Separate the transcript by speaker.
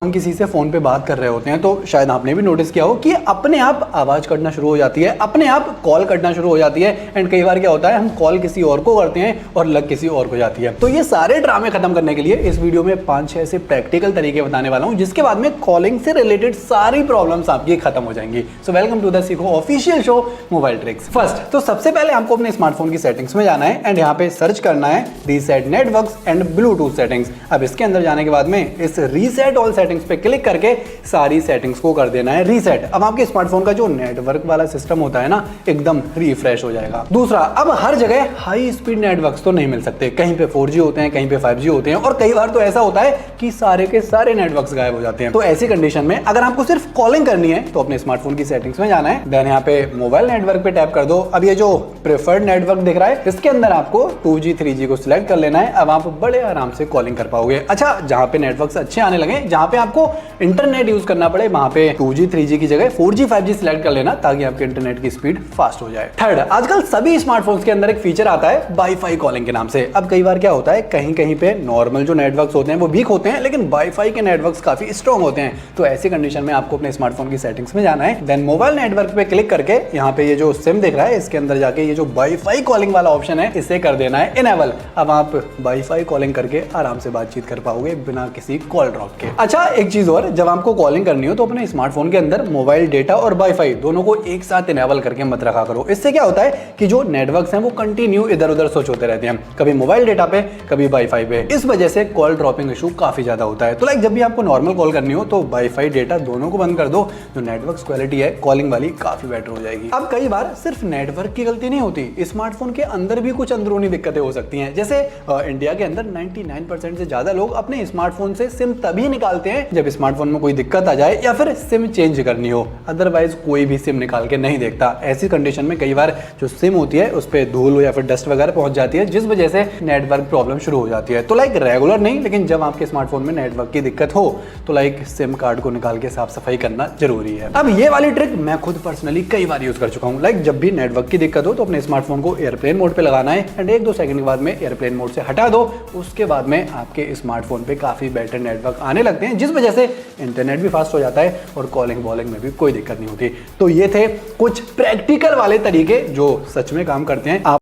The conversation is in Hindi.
Speaker 1: हम किसी से फोन पे बात कर रहे होते हैं तो शायद आपने भी नोटिस किया हो कि अपने आप आवाज कटना शुरू हो जाती है, अपने आप कॉल कटना शुरू हो जाती है। एंड कई बार क्या होता है, हम कॉल किसी और को करते हैं और लग किसी और को जाती है। तो ये सारे ड्रामे खत्म करने के लिए इस वीडियो में 5-6 ऐसे प्रैक्टिकल तरीके बताने वाला हूं, जिसके बाद में कॉलिंग से रिलेटेड सारी प्रॉब्लम्स आपकी खत्म हो जाएंगी। सो वेलकम टू द सीखो official show mobile tricks. First तो सबसे पहले आपको अपने स्मार्टफोन की सेटिंग्स में जाना है एंड यहाँ पे सर्च करना है reset networks and Bluetooth settings. अब इसके अंदर जाने के बाद में इस रीसेट ऑल सेटिंग्स पे क्लिक करके सारी सेटिंग्स को कर देना है रीसेट। अब आपके स्मार्टफोन का जो नेटवर्क वाला सिस्टम होता है ना, एकदम रिफ्रेश हो जाएगा। दूसरा, अब हर जगह हाई स्पीड नेटवर्क्स तो नहीं मिल सकते, कहीं पे 4G होते हैं, कहीं पे 5G होते हैं और कई बार तो ऐसा होता है कि सारे के सारे नेटवर्क्स गायब हो जाते हैं। तो ऐसी कंडीशन में अगर आपको सिर्फ कॉलिंग करनी है तो अपने स्मार्टफोन की सेटिंग्स में जाना है, देन यहाँ पे मोबाइल नेटवर्क पे टैप कर दो। अब ये जो प्रेफर्ड नेटवर्क दिख रहा है, इसके अंदर आपको 2G 3G को सिलेक्ट कर लेना है। अब आप बड़े आराम से कॉलिंग कर पाओगे। अच्छा, जहां पे नेटवर्क्स अच्छे आने लगे, जहां पे आपको इंटरनेट यूज करना पड़े, वहां पे 2G 3G की जगह 4G 5G सिलेक्ट कर लेना ताकि आपके इंटरनेट की स्पीड फास्ट हो जाए। थर्ड, आजकल सभी स्मार्टफोन्स के अंदर एक फीचर आता है वाईफाई कॉलिंग के नाम से। अब कई बार क्या होता है, कहीं कहीं पे नॉर्मल जो नेटवर्क्स होते हैं वो वीक होते हैं, लेकिन वाईफाई के नेटवर्क्स काफी स्ट्रॉन्ग होते हैं। तो ऐसी कंडीशन में आपको अपने स्मार्टफोन की सेटिंग्स में जाना है, देन मोबाइल नेटवर्क पे क्लिक करके यहाँ पे ये जो सिम दिख रहा है, इसके अंदर जाके ये जो वाईफाई कॉलिंग वाला ऑप्शन है, इसे कर देना है इनेबल। अब आप वाईफाई कॉलिंग करके आराम से बातचीत कर पाओगे बिना किसी कॉल ड्रॉप के। अच्छा, एक चीज और, जब आपको कॉलिंग करनी हो तो अपने स्मार्टफोन के अंदर मोबाइल डेटा और वाईफाई दोनों को एक साथ इनेबल करके मत रखा करो। इससे क्या होता है कि जो नेटवर्क्स हैं वो कंटिन्यू इधर उधर स्विच होते रहते हैं, कभी मोबाइल डेटा पे कभी वाईफाई पे। इस वजह से कॉल ड्रॉपिंग इशू काफी ज्यादा होता है। तो लाइक जब भी आपको नॉर्मल कॉल करनी हो तो वाईफाई डेटा दोनों को बंद कर दो, जो नेटवर्क क्वालिटी है कॉलिंग वाली काफी बेटर हो जाएगी। अब कई बार सिर्फ नेटवर्क की गलती नहीं होती, स्मार्टफोन के अंदर भी कुछ अंदरूनी दिक्कतें हो सकती हैं। जैसे इंडिया के अंदर 99% से ज्यादा लोग अपने स्मार्टफोन से सिम तभी निकालते हैं जब स्मार्टफोन में कोई दिक्कत आ जाए या फिर सिम चेंज करनी हो, अदरवाइज कोई भी सिम निकाल के नहीं देखता। ऐसी कंडीशन में कई बार जो सिम होती है उस पर धूल या फिर डस्ट वगैरह पहुंच जाती है, जिस वजह से नेटवर्क प्रॉब्लम शुरू हो जाती है। तो लाइक रेगुलर नहीं, लेकिन जब आपके स्मार्टफोन में नेटवर्क की दिक्कत हो तो लाइक सिम कार्ड को निकाल के साफ सफाई करना जरूरी है। अब ये वाली ट्रिक मैं खुद पर्सनली कई बार यूज कर चुका हूँ। लाइक जब भी नेटवर्क की दिक्कत हो तो अपने स्मार्टफोन को एयरप्लेन मोड पे लगाना है एंड 1-2 सेकंड के बाद में एयरप्लेन मोड से हटा दो। उसके बाद में आपके स्मार्टफोन पे काफी बेटर नेटवर्क आने लगते हैं, जिस वजह से इंटरनेट भी फास्ट हो जाता है और कॉलिंग वॉलिंग में भी कोई दिक्कत नहीं होती। तो ये थे कुछ प्रैक्टिकल वाले तरीके जो सच में काम करते हैं। आप